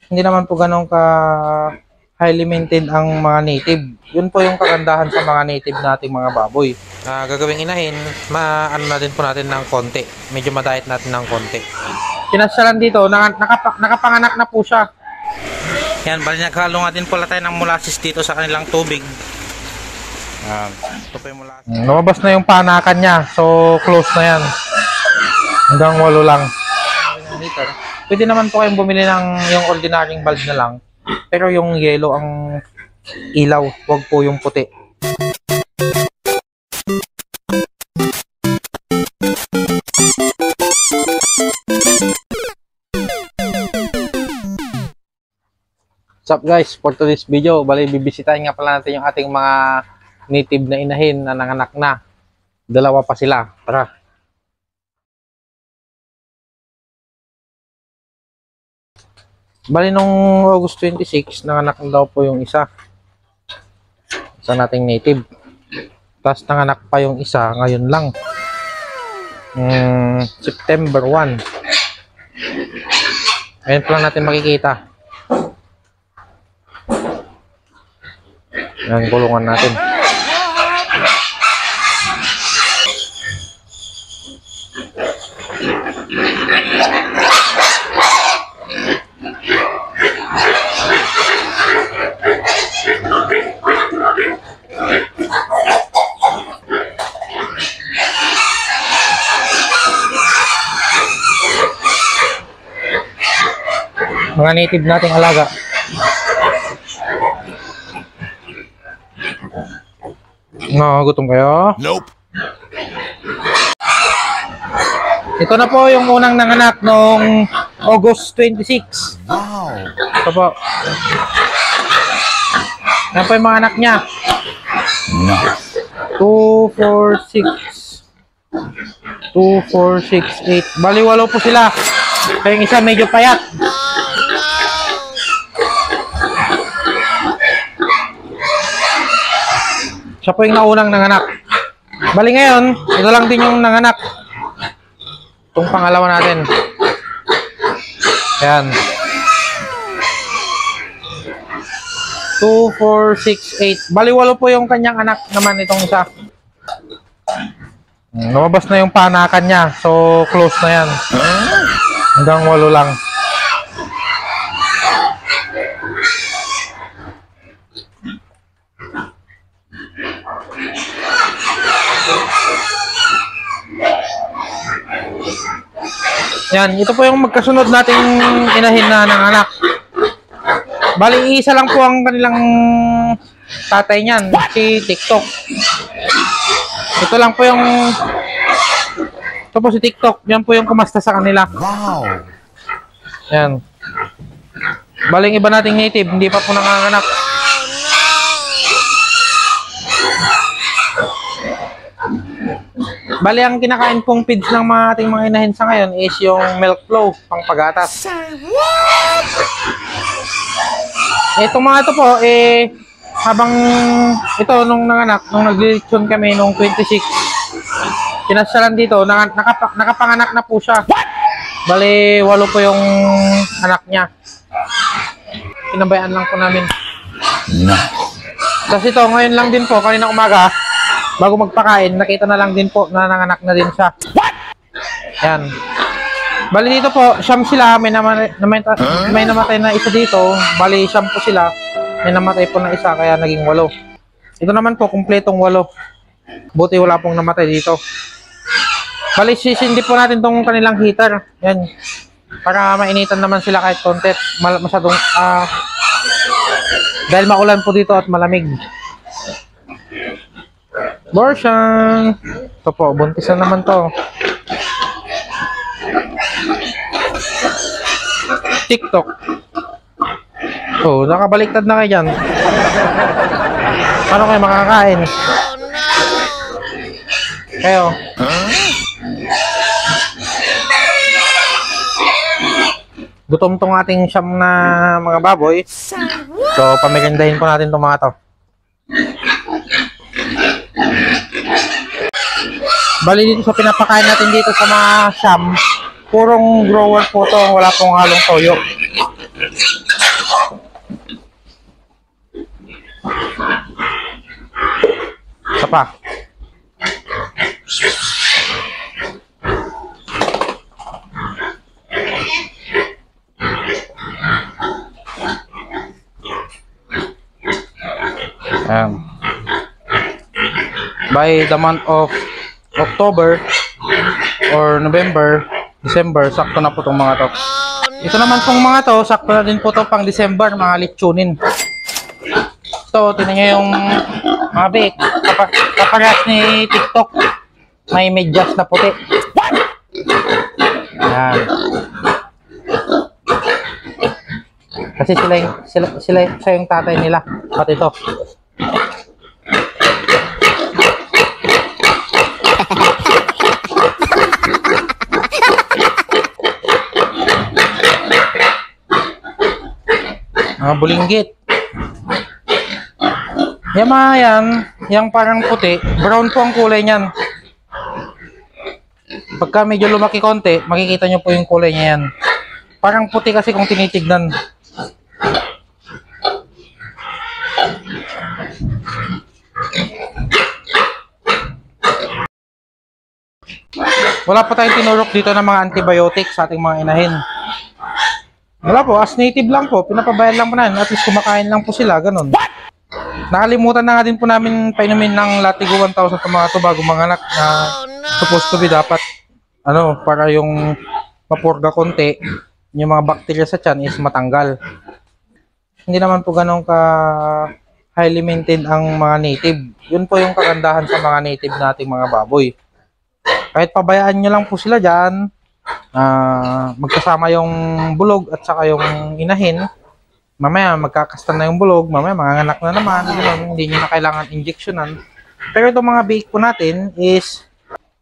Hindi naman po ganun ka highly maintained ang mga native. Yun po yung kagandahan sa mga native nating mga baboy. Gagawing inahin, ano na din po natin ng konti. Medyo madayet natin ng konti. Pinasyalan dito, nakapanganak na po siya. Yan, bali naghalo nga din pala tayo ng molasses dito sa kanilang tubig. Ito po yung molasses. Lumabas na yung panakan niya. So, close na yan. Hanggang 8 lang. Pwede naman po kayong bumili ng yung ordinaryong bulb na lang. Pero yung yellow ang ilaw, wag po yung puti. What's up guys, for today's video, bali bibisitahin nga pala natin yung ating mga native na inahin na nanganak na. Dalawa pa sila, tara. Bali nung August 26, nanganak na daw po yung isa. Isa nating native. Tapos nanganak pa yung isa ngayon lang. September 1. Ngayon pa lang natin makikita. Yan, kulungan natin. Mga native nating alaga. No, gutom kayo? Nope. Ito na po yung unang nanganak noong August 26. Wow. Ito po. Yan po yung mga anak niya. Nice. 2, 4, 6. 2, 4, 6, 8. Bali, 8 po sila. Kaya yung isa medyo payat. Siya po yung naunang nanganak. Bali ngayon, ito lang din yung nanganak. Itong pangalawa natin. Ayan. 2, 4, 6, 8. Bali 8 po yung kanyang anak naman itong isa. Lumabas na yung panakan niya. So, close na yan. Hanggang 8 lang. Yan, ito po yung magkasunod nating inahin na ng anak. Bali, isa lang po ang kanilang tatay niyan, si TikTok. Ito lang po yung ito po si TikTok. Yan po yung kumasta sa kanila. Wow. Yan. Bali, iba nating native, hindi pa po nanganganak. Bali, ang kinakain pong feeds ng mga ating mga inahin sa ngayon is yung milk flow, pang pagatas. Itong mga ito po, habang ito, nung nanganak, nung nag-lechon kami nung 26, pinasyalan dito, nakapanganak na po siya. Bali, 8 po yung anak niya. Pinabayaan lang po namin. Nice. Tapos ito, ngayon lang din po, kanina umaga, bago magpakain, nakita na lang din po na nanganak na din siya. Yan. Bali dito po, siyam sila. May namatay na isa dito. Bali, siyam po sila. May namatay po na isa, kaya naging 8. Ito naman po, kumpletong 8. Buti wala pong namatay dito. Bali, sisindi po natin tong kanilang heater. Yan. Para mainitan naman sila kahit konti. Masyadong, dahil maulan po dito at malamig. Borshang! Ito po, buntis na naman to. TikTok. Oh, nakabaliktad na kayo dyan. Paano kayo makakain? Kayo? Gutom tong ating siyam na mga baboy. So, pamigandahin po natin itong mga to. Bali dito sa pinapakain natin dito sa mga siyam, purong grower po to, wala pong halong toyo. pa. Ayan. By the month of October or November, December, sakto na po itong mga to. Ito naman pong mga to, sakto na din po to pang December, mga lechonin. Ito, tinan nyo yung mga bake. Kaparas ni TikTok. May medyas na puti. Ayan. Kasi siya yung tatay nila. Pati ito. Mga bulinggit. Yung mga yan, yung parang puti, brown po ang kulay niyan. Pagka medyo lumaki konti, makikita nyo po yung kulay niya yan. Parang puti kasi kung tinitignan. Wala pa tayong tinurok dito ng mga antibiotics sa ating mga inahin. Wala po, as native lang po, pinapabayad lang po namin, at least kumakain lang po sila, ganun. Nakalimutan na nga din po namin painumin ng Latigo 1000 sa mga ito bago manganak na supposed to be dapat, para yung mapurga konti, yung mga bakterya sa tiyan is matanggal. Hindi naman po ganun ka highly maintained ang mga native. Yun po yung kagandahan sa mga native nating mga baboy. Kahit pabayaan nyo lang po sila dyan, magkasama yung bulog at saka yung inahin, mamaya magkakastan na yung bulog, mamaya manganganak na naman, hindi nyo na kailangan injectionan. Pero itong mga bake po natin is,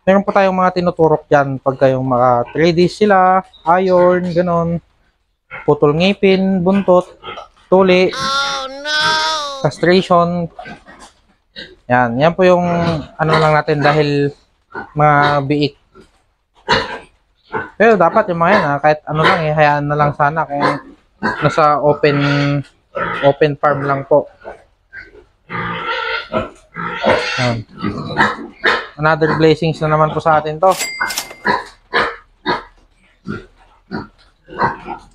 meron po tayong mga tinuturok dyan pagka yung mga 3 days sila, iron, ganon, putol ngipin, buntot, tuli, castration. Yan po yung lang natin dahil mga biik. Pero dapat yung mga yan, kahit lang hayaan na lang sana kung nasa open farm lang po. Another blessings na naman po sa atin to.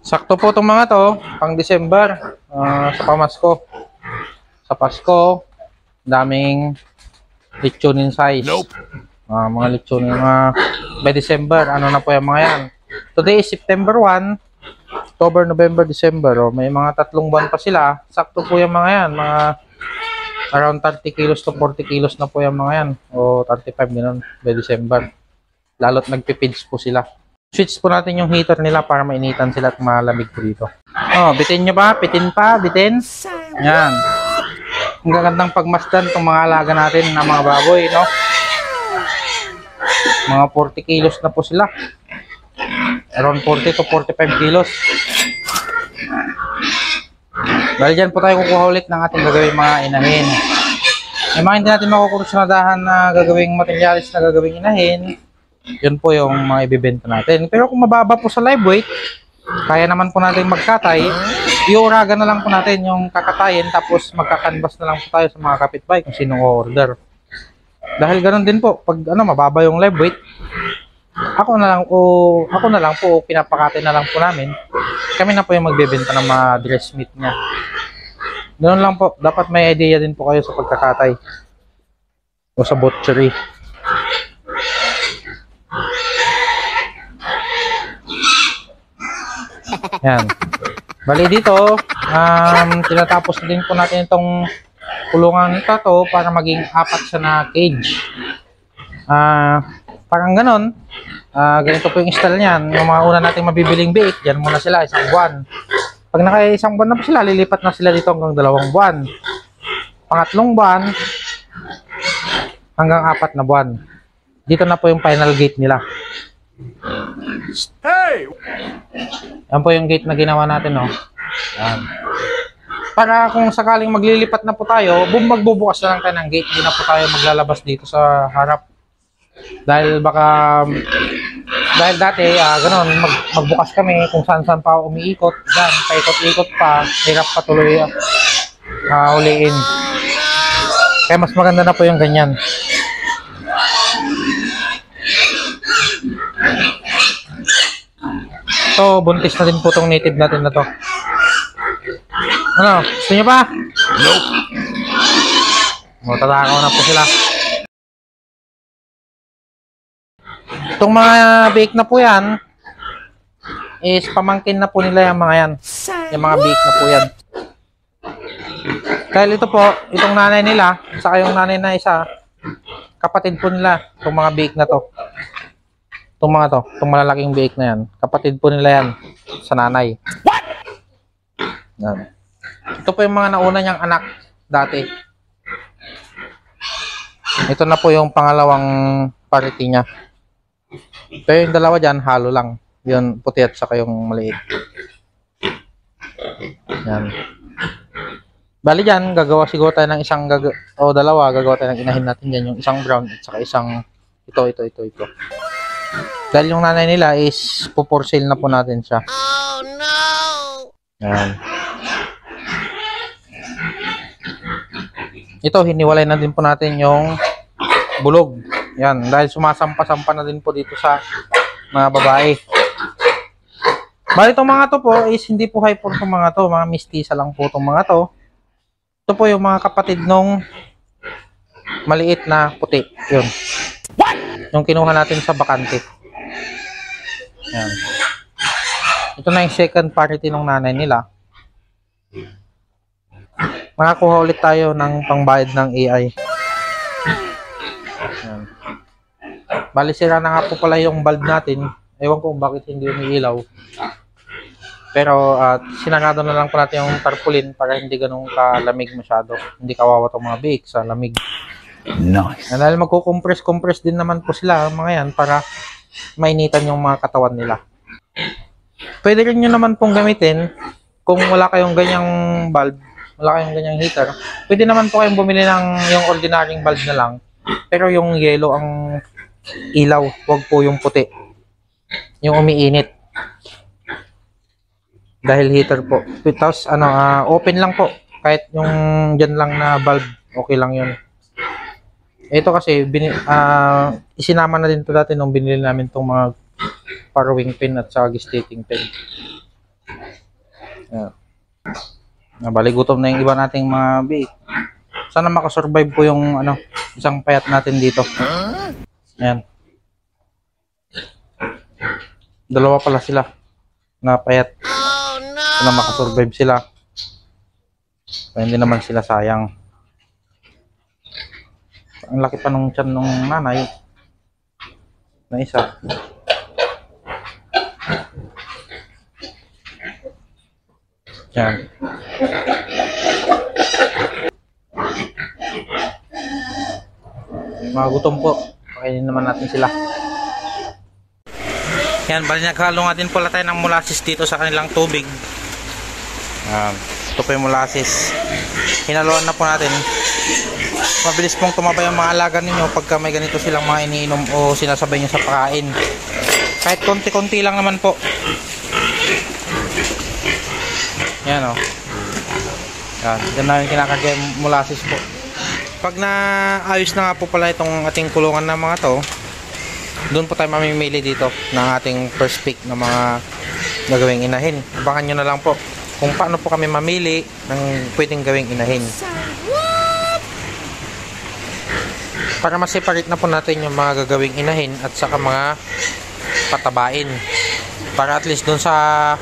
Sakto po itong mga to, pang December, sa pamasko. Sa Pasko, daming lechonin size. Nope. Mga lechonin, by December, na po yung mga yan. Today is September 1, October, November, December. May mga 3 buwan pa sila. Sakto po yung mga yan. Mga around 30 kilos to 40 kilos na po yung mga yan. O 35 ganun by December. Lalo't nagpipids po sila. Switch po natin yung heater nila para mainitan sila at malamig po dito. Bitin nyo ba? Bitin pa? Bitin? Yan. Ang gagandang pagmasdan itong mga alaga natin na mga baboy, no? Mga 40 kilos na po sila. Around 40 to 45 kilos. Dahil dyan po tayo kukuha ulit ng ating gagawing mga inahin. May mga hindi natin makukursunadahan na gagawing materialis na gagawing inahin. Yun po yung mga ibibenta natin. Pero kung mababa po sa live weight, kaya naman po natin magkatay. Iuragan na lang po natin yung kakatayin, tapos magkakanvas na lang po tayo sa mga kapitbahay kung sinong order. Dahil ganoon din po, pag mababa yung live weight, ako na lang po pinapakatay na lang po namin. Kami na po yung magbebenta ng mga dress meat niya. Ganoon lang po, dapat may idea din po kayo sa pagkakatay o sa butchery. Yan. Bali dito, tinatapos din po natin itong kulungan nito para maging 4 siya na cage. Parang ganon. Ganito po yung install niyan. Yung mga una nating mabibiling bake, yan muna sila, 1 buwan. Pag naka 1 buwan na po sila, lilipat na sila dito hanggang 2 buwan. Pangatlong buwan, hanggang 4 na buwan. Dito na po yung final gate nila. Hey! Yan po yung gate na ginawa natin, no? Yan. Para kung sakaling maglilipat na po tayo, magbubukas na lang tayo ng gate. Hindi na po tayo maglalabas dito sa harap. Dahil dati, gano'n, magbukas kami kung saan-saan pa umiikot. Yan, paikot-ikot pa, hirap pa tuloy uliin. Kaya mas maganda na po yung ganyan. Ito, buntis na din po itong native natin na to. Ano? Gusto nyo pa? Nope. Tatakaw na po sila. Itong mga bake na po yan, is pamangkin na po nila yung mga yan. Yung mga bake na po yan. Dahil ito po, itong nanay nila, saka yung nanay na isa, kapatid po nila, itong mga bake na to. Itong mga to, itong malalaking bake na yan. Kapatid po nila yan sa nanay. What? Yan. Ito po yung mga nauna niyang anak dati. Ito na po yung pangalawang parity niya. Pero yung dalawa dyan, halo lang. Yun, puti at saka yung maliit. Yan. Bali dyan, gagawa siguro tayo ng isang o dalawa, gagawa tayo ng inahin natin dyan. Yung isang brown at saka isang ito. Dahil yung nanay nila is for sale na po natin siya. Oh no! Yan. Ito, hiniwalay na din po natin yung bulog. Yan, dahil sumasampa-sampa na din po dito sa mga babae. Bali itong mga to po is hindi po high po itong mga to. Mga mistisa lang po itong mga to. Ito po yung mga kapatid nung maliit na puti. Yun. Yung kinuha natin sa bakante. Yan. Ito na yung second parity ng nanay nila. Makakuha ulit tayo ng pangbayad ng AI. Yan. Bali sira na nga po pala yung bulb natin. Ewan ko bakit hindi umiilaw. Pero sinarado na lang po natin yung tarpaulin para hindi ganun kalamig masyado. Hindi kawawa itong mga bake sa lamig. Nice. And dahil magkukompress din naman po sila mga yan para mainitan yung mga katawan nila. Pwede rin nyo naman pong gamitin kung wala kayong ganyang bulb, wala kayong ganyang heater. Pwede naman po kayong bumili ng yung ordinaryong bulb na lang. Pero yung yellow ang ilaw, wag po yung puti. Yung umiinit. Dahil heater po. Tapos open lang po. Kahit yung dyan lang na bulb, okay lang yun. Ito kasi isinama na din to dati nung binili namin tong mga parawing pin at saka gestating pin. Bali gutom na yung iba nating mga bake. Sana makasurvive po yung isang payat natin dito. Ayan. Dalawa pala sila na payat. Sana makasurvive sila. Kaya hindi naman sila sayang. Ang laki pa nung tiyan nung nanay na isa. Yan. Mga gutom po. Pakainin naman natin sila. Yan, bali naghalo nga din pala tayo ng molasses dito sa kanilang tubig. Ito po yung molasses. Hinaluan na po natin. Mabilis pong tumaba yung mga alaga ninyo pagka may ganito silang mga iniinom o sinasabay nyo sa pagkain. Kahit konti-konti lang naman po. Yan o. Yan, dyan namin kinakagay molasses po. Pag naayos na nga po pala itong ating kulungan na mga to, doon po tayo mamimili dito ng ating first pick ng mga gagawing inahin. Abangan nyo na lang po kung paano po kami mamili ng pwedeng gawing inahin. Para ma-separate na po natin yung mga gagawing inahin at saka mga patabain. Para at least doon sa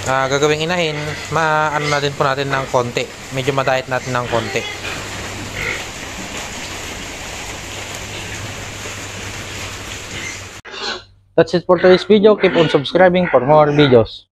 gagawing inahin, ano na din po natin ng konti. Medyo ma-diet natin ng konti. That's it for today's video. Keep on subscribing for more videos.